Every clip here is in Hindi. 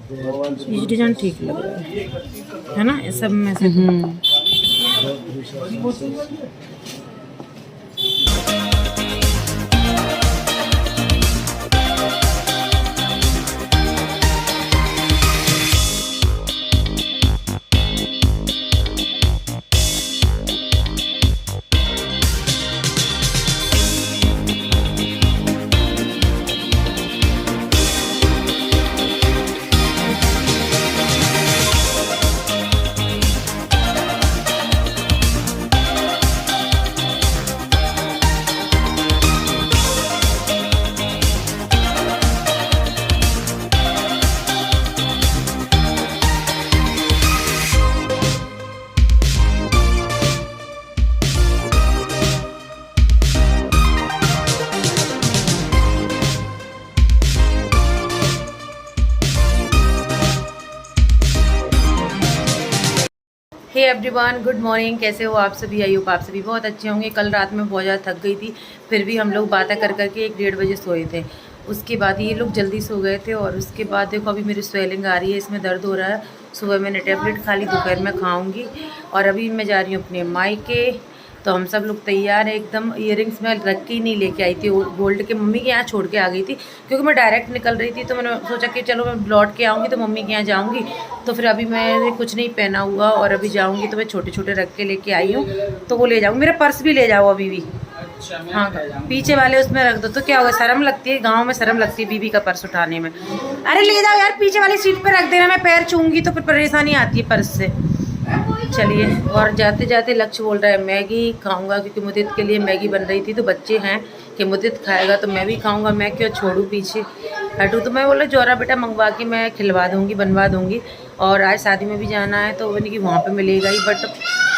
ये डिजाइन ठीक लग रहा है ना, इस सब में से। Hey everyone, good morning. कैसे हो आप सभी? आई होप आप सभी बहुत अच्छे होंगे। कल रात में बहुत ज़्यादा थक गई थी, फिर भी हम लोग बातें कर करके 1-1:30 बजे सोए थे। उसके बाद ये लोग जल्दी सो गए थे और उसके बाद देखो अभी मेरी स्वेलिंग आ रही है, इसमें दर्द हो रहा है। सुबह मैंने टैबलेट खा ली, दोपहर में खाऊंगी। और अभी मैं जा रही हूँ अपने मायके। तो हम सब लोग तैयार हैं एकदम। ईयरिंग्स मैं रख के ही नहीं लेके आई थी, गोल्ड के मम्मी के यहाँ छोड़ के आ गई थी, क्योंकि मैं डायरेक्ट निकल रही थी। तो मैंने सोचा कि चलो मैं लौट के आऊँगी तो मम्मी के यहाँ जाऊँगी। तो फिर अभी मैंने कुछ नहीं पहना हुआ और अभी जाऊँगी तो मैं छोटे छोटे रख के लेके आई हूँ, तो वो ले जाऊँगी। मेरा पर्स भी ले जाओ अभी भी। हाँ, पीछे वाले उसमें रख दो तो क्या होगा, शर्म लगती है, गाँव में शर्म लगती है बीबी का पर्स उठाने में। अरे ले जाओ यार, पीछे वाली सीट पर रख देना, मैं पैर छूंगी तो फिर परेशानी आती है पर्स से। चलिए, और जाते जाते लक्ष्य बोल रहा है मैगी खाऊंगा, क्योंकि मुदित के लिए मैगी बन रही थी। तो बच्चे हैं कि मुदित खाएगा तो मैं भी खाऊंगा, मैं क्यों छोड़ूं पीछे हटूँ। तो मैं बोला जोरा बेटा मंगवा के मैं खिलवा दूंगी, बनवा दूंगी। और आज शादी में भी जाना है तो यानी कि वहाँ पे मिलेगा ही, बट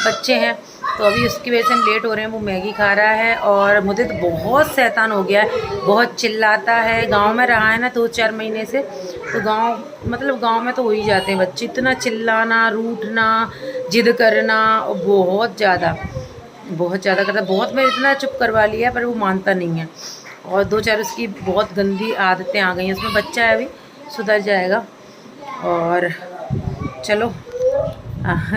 बच्चे हैं तो अभी उसकी वजह से हम लेट हो रहे हैं। वो मैगी खा रहा है और मुदित बहुत शैतान हो गया है, बहुत चिल्लाता है। गांव में रहा है ना 2-4 महीने से, तो गांव में तो हो ही जाते हैं बच्चे, इतना चिल्लाना, रूठना, जिद करना, बहुत ज़्यादा करता। बहुत मैं इतना चुप करवा लिया पर वो मानता नहीं है। और 2-4 उसकी बहुत गंदी आदतें आ गई हैं उसमें। बच्चा है अभी, सुधर जाएगा। और चलो,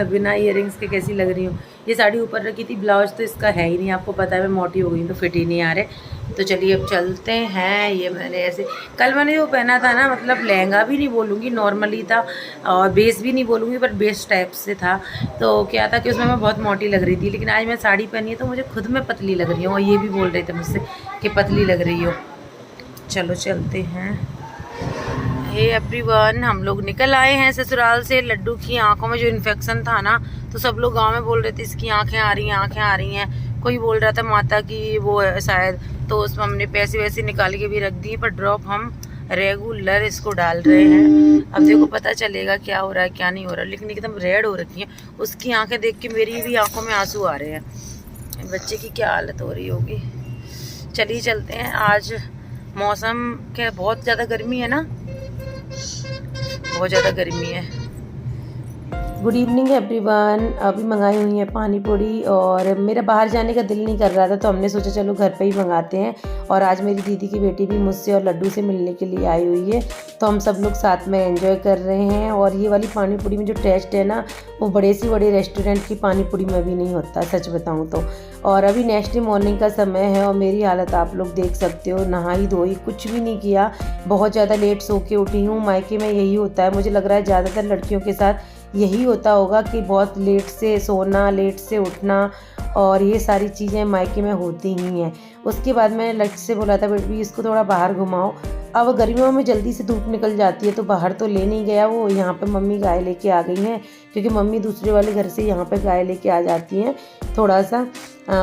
बिना ईयरिंग्स के कैसी लग रही हूँ। ये साड़ी ऊपर रखी थी, ब्लाउज तो इसका है ही नहीं, आपको पता है मैं मोटी हो गई तो फिट ही नहीं आ रहे। तो चलिए अब चलते हैं। ये मैंने ऐसे कल मैंने जो पहना था ना, मतलब लहंगा भी नहीं बोलूँगी, नॉर्मली था, और बेस भी नहीं बोलूँगी, पर बेस टाइप से था। तो क्या था कि उसमें मैं बहुत मोटी लग रही थी, लेकिन आज मैं साड़ी पहनी है तो मुझे खुद में पतली लग रही हूँ। और ये भी बोल रहे थे मुझसे कि पतली लग रही हो। चलो चलते हैं। हे एवरीवन, हम लोग निकल आए हैं ससुराल से। लड्डू की आंखों में जो इन्फेक्शन था ना, तो सब लोग गांव में बोल रहे थे इसकी आंखें आ रही हैं, आंखें आ रही हैं। कोई बोल रहा था माता की वो है शायद, तो उसमें हमने पैसे वैसे निकाल के भी रख दिए, पर ड्रॉप हम रेगुलर इसको डाल रहे हैं। अब देखो पता चलेगा क्या हो रहा है क्या नहीं हो रहा है। लेकिन एकदम रेड हो रखी है उसकी आंखें, देख के मेरी भी आंखों में आंसू आ रहे हैं। बच्चे की क्या हालत हो रही होगी। चलिए चलते हैं। आज मौसम क्या बहुत ज़्यादा गर्मी है ना, बहुत ज़्यादा गर्मी है। Good evening everyone. अभी मंगाई हुई है पानी पूरी, और मेरा बाहर जाने का दिल नहीं कर रहा था तो हमने सोचा चलो घर पे ही मंगाते हैं। और आज मेरी दीदी की बेटी भी मुझसे और लड्डू से मिलने के लिए आई हुई है, तो हम सब लोग साथ में एंजॉय कर रहे हैं। और ये वाली पानी पूरी में जो टेस्ट है ना, वो बड़े से बड़े रेस्टोरेंट की पानी पूरी में भी नहीं होता, सच बताऊँ तो। और अभी नेक्स्ट डे मॉर्निंग का समय है और मेरी हालत आप लोग देख सकते हो, नहाई धोई कुछ भी नहीं किया, बहुत ज़्यादा लेट सो के उठी हूँ। मायके में यही होता है, मुझे लग रहा है ज़्यादातर लड़कियों के साथ यही होता होगा कि बहुत लेट से सोना, लेट से उठना, और ये सारी चीज़ें मायके में होती ही हैं। उसके बाद मैंने लक्ष्य से बोला था बेटी इसको थोड़ा बाहर घुमाओ। अब गर्मियों में जल्दी से धूप निकल जाती है तो बाहर तो ले नहीं गया वो। यहाँ पे मम्मी गाय लेके आ गई हैं, क्योंकि मम्मी दूसरे वाले घर से यहाँ पे गाय लेके आ जाती हैं। थोड़ा सा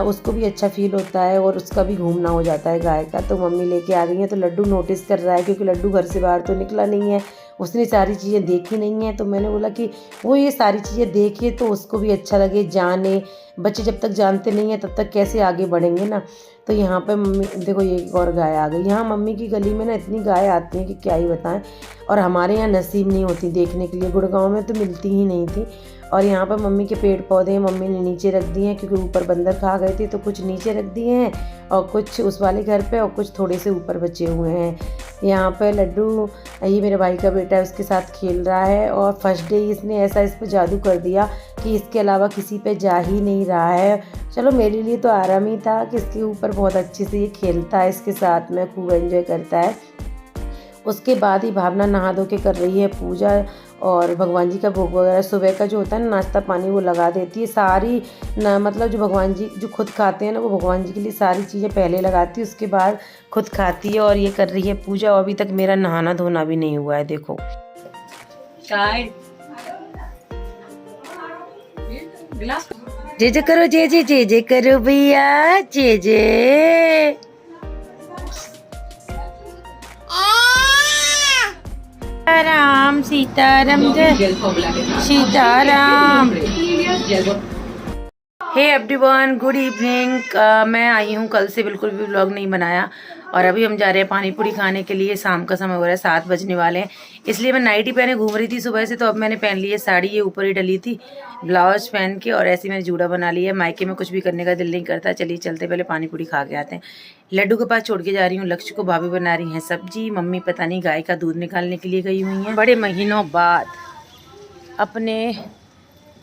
उसको भी अच्छा फील होता है और उसका भी घूमना हो जाता है गाय का, तो मम्मी लेके आ गई हैं। तो लड्डू नोटिस कर रहा है, क्योंकि लड्डू घर से बाहर तो निकला नहीं है, उसने सारी चीज़ें देखी नहीं हैं। तो मैंने बोला कि वो ये सारी चीज़ें देखे तो उसको भी अच्छा लगे, जाने। बच्चे जब तक जानते नहीं हैं तब तक कैसे आगे बढ़ेंगे ना। तो यहाँ पे मम्मी देखो ये एक और गाय आ गई। यहाँ मम्मी की गली में ना इतनी गाय आती हैं कि क्या ही बताएं, और हमारे यहाँ नसीब नहीं होती देखने के लिए, गुड़गांव में तो मिलती ही नहीं थी। और यहाँ पर मम्मी के पेड़ पौधे मम्मी ने नीचे रख दिए हैं, क्योंकि ऊपर बंदर खा गए थे, तो कुछ नीचे रख दिए हैं और कुछ उस वाले घर पे और कुछ थोड़े से ऊपर बचे हुए हैं। यहाँ पर लड्डू, ये मेरे भाई का बेटा है, उसके साथ खेल रहा है और फर्स्ट डे इसने ऐसा इस पर जादू कर दिया कि इसके अलावा किसी पे जा ही नहीं रहा है। चलो मेरे लिए तो आराम ही था कि इसके ऊपर बहुत अच्छे से ये खेलता है, इसके साथ में खूब एंजॉय करता है। उसके बाद ही भावना नहा धो के कर रही है पूजा और भगवान जी का भोग वगैरह सुबह का जो होता है ना नाश्ता पानी वो लगा देती है सारी मतलब जो भगवान जी जो खुद खाते हैं ना वो भगवान जी के लिए सारी चीज़ें पहले लगाती है, उसके बाद खुद खाती है। और ये कर रही है पूजा और अभी तक मेरा नहाना धोना भी नहीं हुआ है। देखो जे जे करो, जे करो भैया, जे राम सीताराम जय Sitaram. Hey everyone, good evening. मैं आई हूँ कल से बिल्कुल भी व्लॉग नहीं बनाया और अभी हम जा रहे हैं पानी पूरी खाने के लिए। शाम का समय हो रहा है, 7 बजने वाले हैं, इसलिए मैं नाइटी पहने घूम रही थी सुबह से, तो अब मैंने पहन ली है साड़ी, ये ऊपर ही डली थी ब्लाउज पहन के, और ऐसे मैंने जूड़ा बना लिया है। मायके में कुछ भी करने का दिल नहीं करता, चलिए चलते पहले पानी पूरी खा के आते हैं। लड्डू के पास छोड़ के जा रही हूँ, लक्ष्य को भाभी बना रही हैं सब्जी, मम्मी पता नहीं गाय का दूध निकालने के लिए गई हुई हैं बड़े महीनों बाद अपने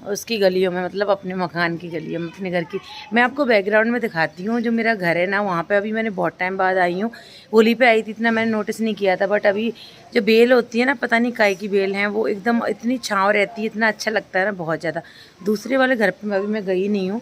उसकी गलियों में, मतलब अपने मकान की गलियों में, अपने घर की। मैं आपको बैकग्राउंड में दिखाती हूँ, जो मेरा घर है ना वहाँ पे अभी मैंने बहुत टाइम बाद आई हूँ। होली पे आई थी, इतना मैंने नोटिस नहीं किया था, बट अभी जो बेल होती है ना, पता नहीं काय की बेल है, वो एकदम इतनी छाँव रहती है, इतना अच्छा लगता है ना, बहुत ज़्यादा। दूसरे वाले घर पर अभी मैं गई नहीं हूँ,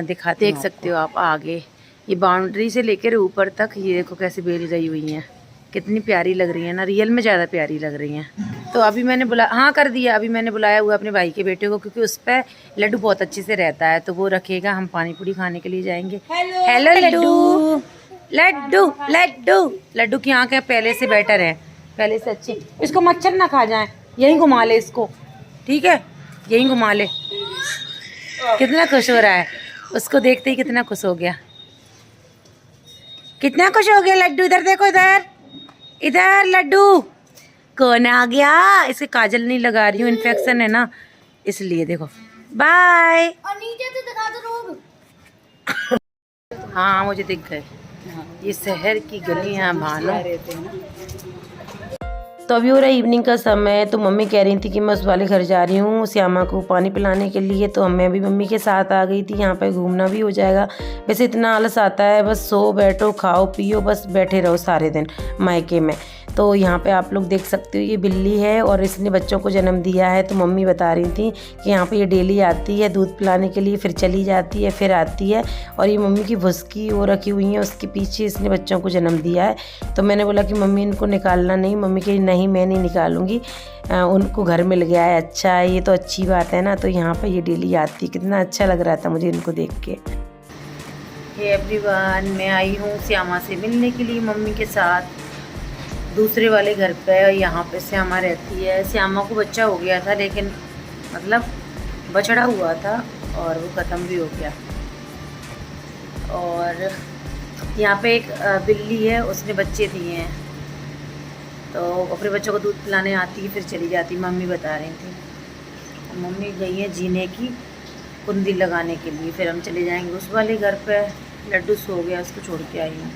देख सकते हो आप आगे, ये बाउंड्री से लेकर ऊपर तक ये देखो कैसे बेल गई हुई हैं, कितनी प्यारी लग रही है ना, रियल में ज़्यादा प्यारी लग रही हैं। तो अभी मैंने कर दिया, अभी मैंने बुलाया हुआ अपने भाई के बेटे को, क्योंकि उस पर लड्डू बहुत अच्छे से रहता है, तो वो रखेगा, हम पानी पूरी खाने के लिए जाएंगे। हेलो लड्डू, लड्डू लड्डू लड्डू की आँखें पहले से बेटर है, पहले से अच्छी। इसको मच्छर ना खा जाए, यहीं घुमा ले इसको, ठीक है, यहीं घुमा ले। कितना खुश हो रहा है, उसको देखते ही कितना खुश हो गया, कितना खुश हो गया लड्डू। इधर देखो, इधर इधर लड्डू, कौन आ गया। इसे काजल नहीं लगा रही हूँ, इन्फेक्शन है ना इसलिए। देखो बाय। और नीचे से दिखा दो लोग। हाँ मुझे दिख गए, ये शहर की गलियाँ भानो। तो अभी हो रहा है इवनिंग का समय, तो मम्मी कह रही थी कि मैं उस वाले घर जा रही हूँ श्यामा को पानी पिलाने के लिए, तो मैं भी मम्मी के साथ आ गई थी। यहाँ पे घूमना भी हो जाएगा। वैसे इतना आलस आता है, बस सो बैठो खाओ पियो, बस बैठे रहो सारे दिन मायके में। तो यहाँ पे आप लोग देख सकते हो, ये बिल्ली है और इसने बच्चों को जन्म दिया है। तो मम्मी बता रही थी कि यहाँ पे ये डेली आती है दूध पिलाने के लिए, फिर चली जाती है, फिर आती है। और ये मम्मी की भुस्की वो रखी हुई है, उसके पीछे इसने बच्चों को जन्म दिया है। तो मैंने बोला कि मम्मी इनको निकालना नहीं, मम्मी कही नहीं मैं नहीं निकालूंगी, उनको घर मिल गया है, अच्छा है, ये तो अच्छी बात है ना। तो यहाँ पर ये डेली आती, कितना अच्छा लग रहा था मुझे इनको देख के। हे एवरीवन, मैं आई हूँ श्यामा से मिलने के लिए मम्मी के साथ, दूसरे वाले घर पे। यहाँ पे श्यामा रहती है। श्यामा को बच्चा हो गया था, लेकिन मतलब बछड़ा हुआ था और वो ख़त्म भी हो गया। और यहाँ पे एक बिल्ली है, उसने बच्चे दिए हैं, तो अपने बच्चों को दूध पिलाने आती है, फिर चली जाती, मम्मी बता रही थी। मम्मी गई है जीने की कुंडी लगाने के लिए, फिर हम चले जाएंगे उस वाले घर पे। लड्डू सो गया, उसको छोड़ के आई हूँ।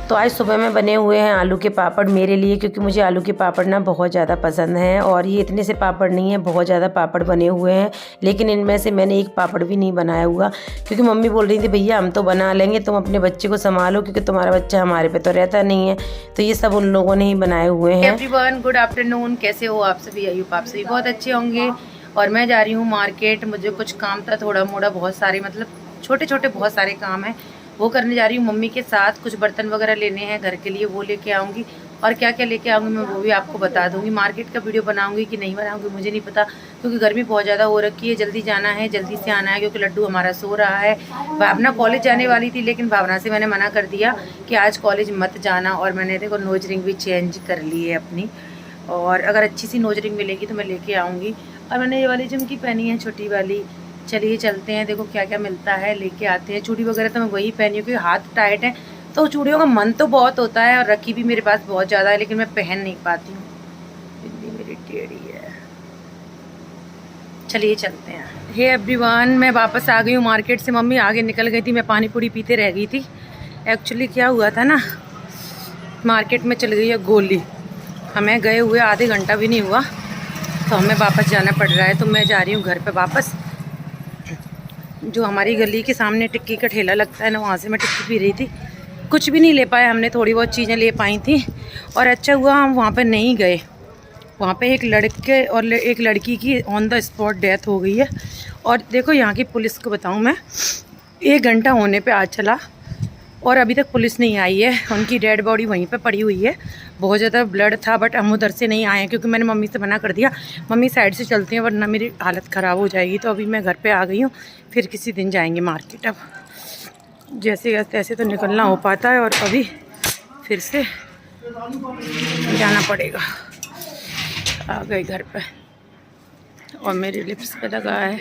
तो आज सुबह में बने हुए हैं आलू के पापड़ मेरे लिए, क्योंकि मुझे आलू के पापड़ ना बहुत ज़्यादा पसंद हैं। और ये इतने से पापड़ नहीं है, बहुत ज़्यादा पापड़ बने हुए हैं, लेकिन इनमें से मैंने एक पापड़ भी नहीं बनाया हुआ, क्योंकि मम्मी बोल रही थी भैया हम तो बना लेंगे, तुम अपने बच्चे को संभालो, क्योंकि तुम्हारा बच्चा हमारे पे तो रहता नहीं है। तो ये सब उन लोगों ने ही बनाए हुए हैं। एवरीवन गुड आफ्टरनून, कैसे हो आप सभी? आई होप आप सभी बहुत अच्छे होंगे। और मैं जा रही हूँ मार्केट, मुझे कुछ काम था थोड़ा मोड़ा, बहुत सारे मतलब छोटे छोटे बहुत सारे काम है, वो करने जा रही हूँ मम्मी के साथ। कुछ बर्तन वगैरह लेने हैं घर के लिए, वो लेके आऊँगी, और क्या क्या लेके आऊँगी मैं वो भी आपको बता दूँगी। मार्केट का वीडियो बनाऊँगी कि नहीं बनाऊँगी मुझे नहीं पता, क्योंकि गर्मी बहुत ज़्यादा हो रखी है, जल्दी जाना है, जल्दी से आना है, क्योंकि लड्डू हमारा सो रहा है। भावना कॉलेज जाने वाली थी, लेकिन भावना से मैंने मना कर दिया कि आज कॉलेज मत जाना। और मैंने देखो नोज रिंग भी चेंज कर ली है अपनी, और अगर अच्छी सी नोज रिंग मिलेगी तो मैं लेके आऊँगी। और मैंने ये वाली झुमकी पहनी है छोटी वाली। चलिए चलते हैं, देखो क्या क्या मिलता है, लेके आते हैं। चूड़ी वगैरह तो मैं वही पहनी हूँ, क्योंकि हाथ टाइट है, तो चूड़ियों का मन तो बहुत होता है, और रखी भी मेरे पास बहुत ज़्यादा है, लेकिन मैं पहन नहीं पाती हूँ। बिल्ली मेरी टेढ़ी है। चलिए चलते हैं। हे एवरीवन, मैं वापस आ गई हूँ मार्केट से। मम्मी आगे निकल गई थी, मैं पानी पूरी पीते रह गई थी। एक्चुअली क्या हुआ था ना, मार्केट में चल गई है गोली। हमें गए हुए आधे घंटा भी नहीं हुआ तो हमें वापस जाना पड़ रहा है। तो मैं जा रही हूँ घर पे वापस। जो हमारी गली के सामने टिक्की का ठेला लगता है ना, वहाँ से मैं टिक्की पी रही थी। कुछ भी नहीं ले पाए हमने, थोड़ी बहुत चीज़ें ले पाई थी। और अच्छा हुआ हम वहाँ पर नहीं गए। वहाँ पे एक लड़के और एक लड़की की ऑन द स्पॉट डेथ हो गई है। और देखो यहाँ की पुलिस को बताऊँ मैं, 1 घंटा होने पे आज चला और अभी तक पुलिस नहीं आई है। उनकी डेड बॉडी वहीं पे पड़ी हुई है। बहुत ज़्यादा ब्लड था, बट हम उधर से नहीं आए हैं क्योंकि मैंने मम्मी से मना कर दिया, मम्मी साइड से चलती हैं वरना मेरी हालत ख़राब हो जाएगी। तो अभी मैं घर पे आ गई हूँ, फिर किसी दिन जाएंगे मार्केट। अब जैसे तैसे तो निकलना हो पाता है और अभी फिर से जाना पड़ेगा। आ गई घर पे और मेरे लिप्स पे लगा है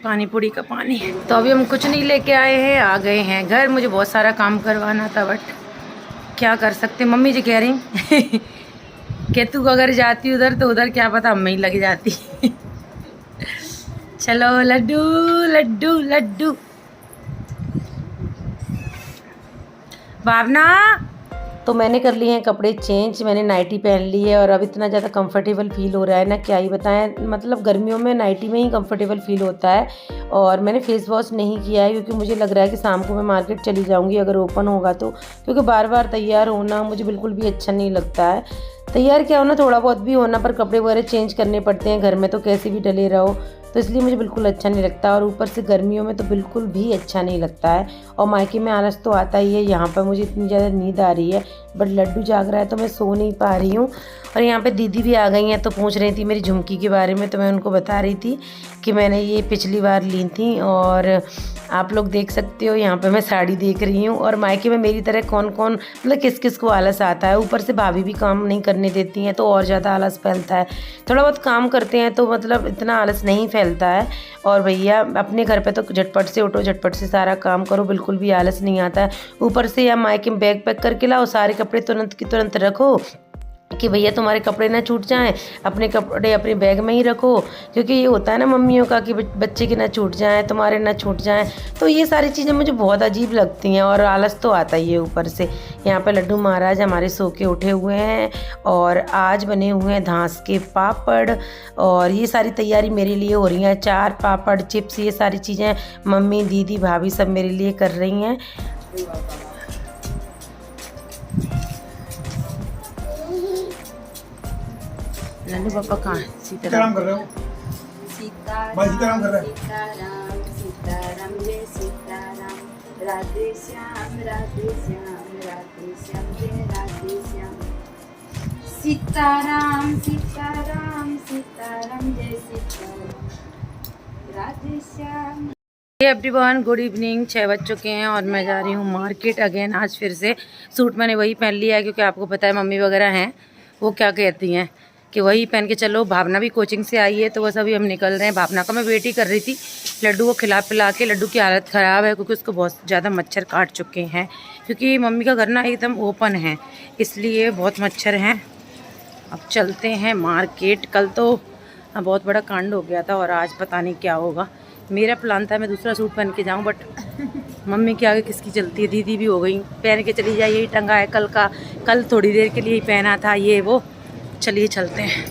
पानी पूरी का पानी। तो अभी हम कुछ नहीं लेके आए हैं, आ गए हैं घर। मुझे बहुत सारा काम करवाना था बट क्या कर सकते। मम्मी जी कह रही कि तू अगर जाती उधर तो उधर क्या पता हम ही लग जाती। चलो लड्डू लड्डू लड्डू। भावना, तो मैंने कर लिए हैं कपड़े चेंज। मैंने नाइटी पहन ली है और अब इतना ज़्यादा कंफर्टेबल फील हो रहा है ना, क्या ही बताएं। मतलब गर्मियों में नाइटी में ही कंफर्टेबल फील होता है। और मैंने फेस वॉश नहीं किया है क्योंकि मुझे लग रहा है कि शाम को मैं मार्केट चली जाऊंगी अगर ओपन होगा तो, क्योंकि बार बार तैयार होना मुझे बिल्कुल भी अच्छा नहीं लगता है। तैयार क्या होना, थोड़ा बहुत भी होना, पर कपड़े वगैरह चेंज करने पड़ते हैं घर में, तो कैसे भी डले रहो, तो इसलिए मुझे बिल्कुल अच्छा नहीं लगता। और ऊपर से गर्मियों में तो बिल्कुल भी अच्छा नहीं लगता है। और मायके में आलस तो आता ही है। यहाँ पर मुझे इतनी ज़्यादा नींद आ रही है बट लड्डू जाग रहा है तो मैं सो नहीं पा रही हूँ। और यहाँ पे दीदी भी आ गई हैं तो पूछ रही थी मेरी झुमकी के बारे में। तो मैं उनको बता रही थी कि मैंने ये पिछली बार ली थी और आप लोग देख सकते हो यहाँ पे मैं साड़ी देख रही हूँ। और मायके में मेरी तरह कौन कौन, मतलब किस किस को आलस आता है। ऊपर से भाभी भी काम नहीं करने देती हैं तो और ज़्यादा आलस फैलता है। थोड़ा बहुत काम करते हैं तो मतलब इतना आलस नहीं फैलता है। और भैया अपने घर पे तो झटपट से उठो, झटपट से सारा काम करो, बिल्कुल भी आलस नहीं आता है। ऊपर से या मायके में बैग पैक करके लाओ, सारे कपड़े तुरंत की तुरंत रखो कि भैया तुम्हारे कपड़े ना छूट जाएं, अपने कपड़े अपने बैग में ही रखो। क्योंकि ये होता है ना मम्मियों का कि बच्चे के ना छूट जाएं, तुम्हारे ना छूट जाएं। तो ये सारी चीज़ें मुझे बहुत अजीब लगती हैं और आलस तो आता ही है ऊपर से। यहाँ पे लड्डू महाराज हमारे सो के उठे हुए हैं और आज बने हुए हैं धांस के पापड़। और ये सारी तैयारी मेरे लिए हो रही है, अचार पापड़ चिप्स, ये सारी चीज़ें मम्मी दीदी भाभी सब मेरे लिए कर रही हैं। लल्लू पापा कहाँ है? सीताराम कर रहे हो? सीताराम कर रहे हैं। सीताराम सीताराम जय सीताराम, राधे श्याम राधे श्याम राधे श्याम जय राधे श्याम। सीताराम सीताराम सीताराम जय Sitaram, Radhe Shyam. Everyone, good evening. 6 बज चुके हैं और मैं जा रही हूँ मार्केट अगेन। आज फिर से सूट मैंने वही पहन लिया है क्योंकि आपको पता है मम्मी वगैरह हैं वो क्या कहती हैं कि वही पहन के चलो। भावना भी कोचिंग से आई है तो बस अभी हम निकल रहे हैं। भावना का मैं वेट ही कर रही थी, लड्डू को खिला पिला के। लड्डू की हालत ख़राब है क्योंकि उसको बहुत ज़्यादा मच्छर काट चुके हैं क्योंकि मम्मी का घर ना एकदम ओपन है, इसलिए बहुत मच्छर हैं। अब चलते हैं मार्केट। कल तो बहुत बड़ा कांड हो गया था और आज पता नहीं क्या होगा। मेरा प्लान था मैं दूसरा सूट पहन के जाऊँ बट मम्मी के आगे किसकी चलती है। दीदी भी हो गई पहन के चली जाए, यही टंगा है कल का, कल थोड़ी देर के लिए ही पहना था ये वो। चलिए चलते हैं।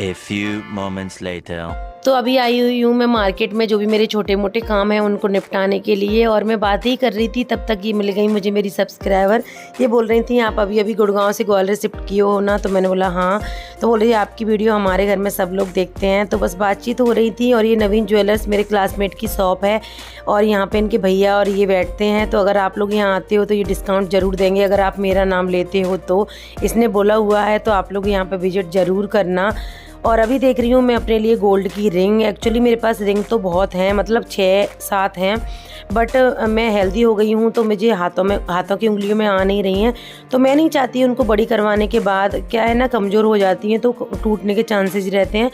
A few moments later. तो अभी आई हुई हूँ मैं मार्केट में, जो भी मेरे छोटे मोटे काम हैं उनको निपटाने के लिए। और मैं बात ही कर रही थी तब तक ये मिल गई मुझे मेरी सब्सक्राइबर। ये बोल रही थी आप अभी अभी गुड़गांव से ग्वालियर शिफ्ट किए हो ना, तो मैंने बोला हाँ। तो बोल रही आपकी वीडियो हमारे घर में सब लोग देखते हैं। तो बस बातचीत हो रही थी। और ये नवीन ज्वेलर्स मेरे क्लासमेट की शॉप है और यहाँ पे इनके भैया और ये बैठते हैं। तो अगर आप लोग यहाँ आते हो तो ये डिस्काउंट ज़रूर देंगे अगर आप मेरा नाम लेते हो तो। इसने बोला हुआ है तो आप लोग यहाँ पर विजिट ज़रूर करना। और अभी देख रही हूँ मैं अपने लिए गोल्ड की रिंग। एक्चुअली मेरे पास रिंग तो बहुत हैं, मतलब 6-7 हैं, बट मैं हेल्दी हो गई हूँ तो मुझे हाथों की उंगलियों में आ नहीं रही हैं। तो मैं नहीं चाहती उनको बड़ी करवाने के बाद क्या है ना, कमज़ोर हो जाती हैं तो टूटने के चांसेस रहते हैं।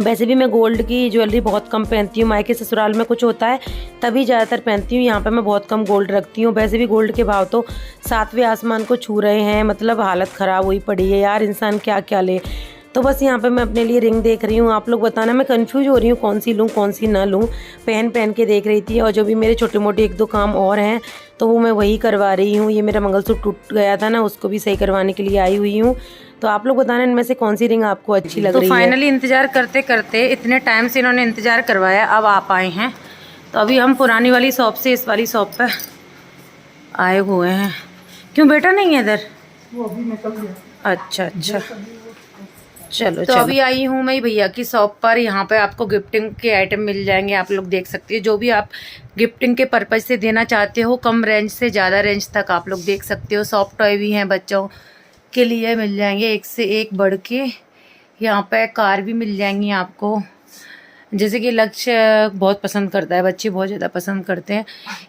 वैसे भी मैं गोल्ड की ज्वेलरी बहुत कम पहनती हूँ, मायके ससुराल में कुछ होता है तभी ज़्यादातर पहनती हूँ। यहाँ पे मैं बहुत कम गोल्ड रखती हूँ। वैसे भी गोल्ड के भाव तो 7वें आसमान को छू रहे हैं, मतलब हालत ख़राब हुई पड़ी है यार, इंसान क्या क्या ले। तो बस यहाँ पे मैं अपने लिए रिंग देख रही हूँ। आप लोग बताना, मैं कंफ्यूज हो रही हूँ कौन सी लूँ कौन सी ना लूँ। पहन के देख रही थी और जो भी मेरे छोटे मोटे 1-2 काम और हैं तो वो मैं वही करवा रही हूँ। ये मेरा मंगलसूत्र टूट गया था ना, उसको भी सही करवाने के लिए आई हुई हूँ। तो आप लोग बताना इनमें से कौन सी रिंग आपको अच्छी लग रही है। तो फाइनली इंतज़ार करते करते इतने टाइम से इन्होंने इंतज़ार करवाया, अब आप आए हैं। तो अभी हम पुरानी वाली शॉप से इस वाली शॉप पर आए हुए हैं। क्यों बेटा नहीं है इधर? वो अभी निकल गया। अच्छा चलो तो अभी आई हूँ मैं भैया की शॉप पर। यहाँ पे आपको गिफ्टिंग के आइटम मिल जाएंगे, आप लोग देख सकते हैं। जो भी आप गिफ्टिंग के पर्पज़ से देना चाहते हो, कम रेंज से ज़्यादा रेंज तक आप लोग देख सकते हो। सॉफ्ट टॉय भी हैं बच्चों के लिए, मिल जाएंगे एक से एक बढ़ के। यहाँ पे कार भी मिल जाएंगी आपको, जैसे कि लक्ष्य बहुत पसंद करता है, बच्चे बहुत ज़्यादा पसंद करते हैं।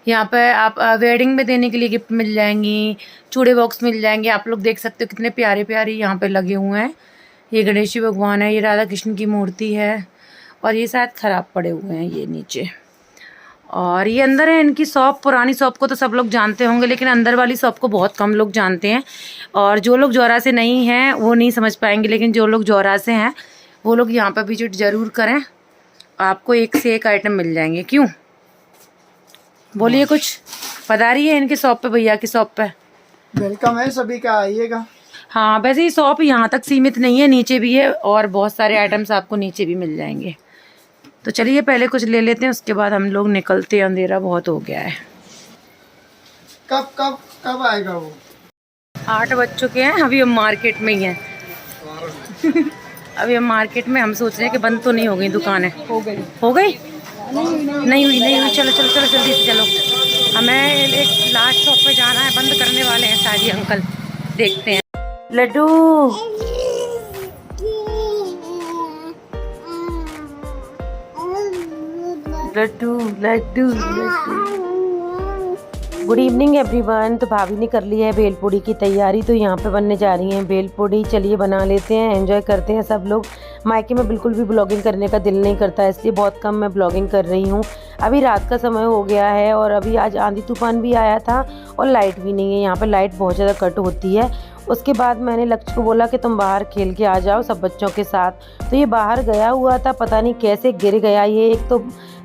यहाँ पे आप वेडिंग में देने के लिए गिफ्ट मिल जाएंगी, चूड़े बॉक्स मिल जाएंगे। आप लोग देख सकते हो कितने प्यारे प्यारे यहाँ पे लगे हुए हैं। ये गणेश जी भगवान है, ये राधा कृष्ण की मूर्ति है और ये शायद ख़राब पड़े हुए हैं ये नीचे। और ये अंदर है इनकी शॉप। पुरानी शॉप को तो सब लोग जानते होंगे, लेकिन अंदर वाली शॉप को बहुत कम लोग जानते हैं। और जो लोग जौरा से नहीं हैं वो नहीं समझ पाएंगे, लेकिन जो लोग जौरा से हैं वो लोग यहाँ पर विजिट ज़रूर करें, आपको एक से एक आइटम मिल जाएंगे। क्यों बोलिए, कुछ पता रही है इनकी शॉप पे, भैया की शॉप पे? वेलकम है सभी का, आइएगा। हाँ, वैसे ये शॉप यहाँ तक सीमित नहीं है, नीचे भी है और बहुत सारे आइटम्स आपको नीचे भी मिल जाएंगे। तो चलिए पहले कुछ ले लेते हैं, उसके बाद हम लोग निकलते हैं, अंधेरा बहुत हो गया है। कब आएगा वो? 8 बज चुके हैं, अभी हम मार्केट में ही हैं। अभी हम मार्केट में, हम सोच रहे हैं कि बंद तो नहीं हो गई दुकानें। हो गई नहीं हुई। चलो जल्दी से चलो, हमें एक लास्ट शॉप पे जाना है, बंद करने वाले हैं शायद ये अंकल, देखते हैं। लड्डू लड्डू लड्डू लड्डू। Good evening everyone. तो भाभी ने कर ली है भेलपूड़ी की तैयारी, तो यहाँ पे बनने जा रही हैं भेलपूड़ी। चलिए बना लेते हैं, एंजॉय करते हैं सब लोग। मायके में बिल्कुल भी ब्लॉगिंग करने का दिल नहीं करता, इसलिए बहुत कम मैं ब्लॉगिंग कर रही हूँ। अभी रात का समय हो गया है और अभी आज आंधी तूफान भी आया था और लाइट भी नहीं है। यहाँ पर लाइट बहुत ज़्यादा कट होती है। उसके बाद मैंने लक्ष्य को बोला कि तुम बाहर खेल के आ जाओ सब बच्चों के साथ। तो ये बाहर गया हुआ था, पता नहीं कैसे गिर गया ये, एक तो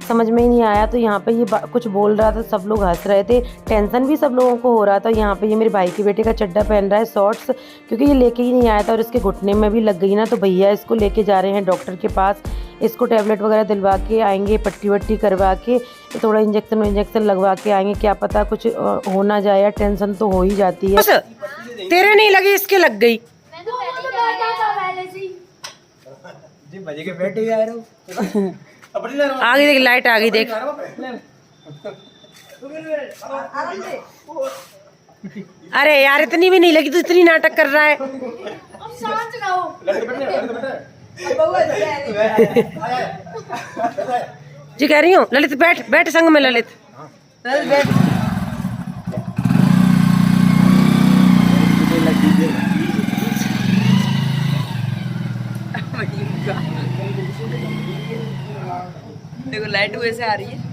समझ में ही नहीं आया। तो यहाँ पे ये कुछ बोल रहा था, सब लोग हंस रहे थे, टेंशन भी सब लोगों को हो रहा था। यहाँ पे ये मेरे भाई के बेटे का चड्डा पहन रहा है, शॉर्ट्स, क्योंकि ये लेके ही नहीं आया था और इसके घुटने में भी लग गई ना। तो भैया इसको लेके जा रहे हैं डॉक्टर के पास, इसको टैबलेट वगैरह दिलवा के आएंगे, पट्टी वट्टी करवा के, थोड़ा इंजेक्शन लगवा के आएंगे। क्या पता कुछ हो ना जाए, या टेंशन तो हो ही जाती है। तेरे नहीं लगी, इसके लग गई। मजे के बैठे यार। आगे देख, लाइट आ गई देख। अरे यार इतनी भी नहीं लगी, तो इतनी नाटक कर रहा है। जी कह रही हूँ, ललित बैठ संग में, ललित बैठ। देखो लाइट वैसे आ रही है।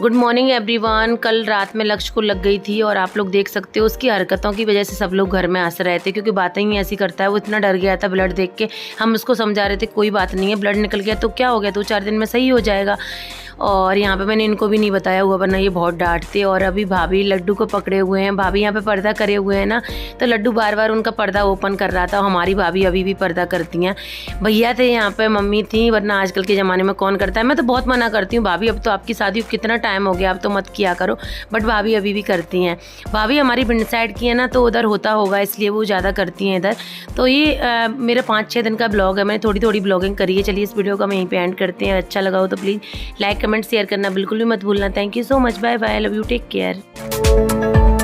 Good morning everyone. कल रात में लक्ष्य को लग गई थी और आप लोग देख सकते हो उसकी हरकतों की वजह से सब लोग घर में हंस रहे थे, क्योंकि बातें ही ऐसी करता है। वो इतना डर गया था ब्लड देख के। हम उसको समझा रहे थे कोई बात नहीं है, ब्लड निकल गया तो क्या हो गया, 2-4 दिन में सही हो जाएगा। और यहाँ पे मैंने इनको भी नहीं बताया हुआ, वरना ये बहुत डांटते। और अभी भाभी लड्डू को पकड़े हुए हैं, भाभी यहाँ पे पर्दा करे हुए हैं ना, तो लड्डू बार बार उनका पर्दा ओपन कर रहा था। हमारी भाभी अभी भी पर्दा करती हैं। भैया थे यहाँ पे, मम्मी थी, वरना आजकल के ज़माने में कौन करता है। मैं तो बहुत मना करती हूँ, भाभी अब तो आपकी शादी को कितना टाइम हो गया, अब तो मत किया करो, बट भाभी अभी भी करती हैं। भाभी हमारी भिंड साइड की है ना, तो उधर होता होगा इसलिए वो ज़्यादा करती हैं इधर। तो ये मेरा 5-6 दिन का ब्लॉग है, मैंने थोड़ी ब्लॉगिंग करी है। चलिए इस वीडियो का हम यहीं पे एंड करते हैं। अच्छा लगा हो तो प्लीज़ लाइक कमेंट शेयर करना बिल्कुल भी मत भूलना। Thank you so much, bye bye, love you, take care.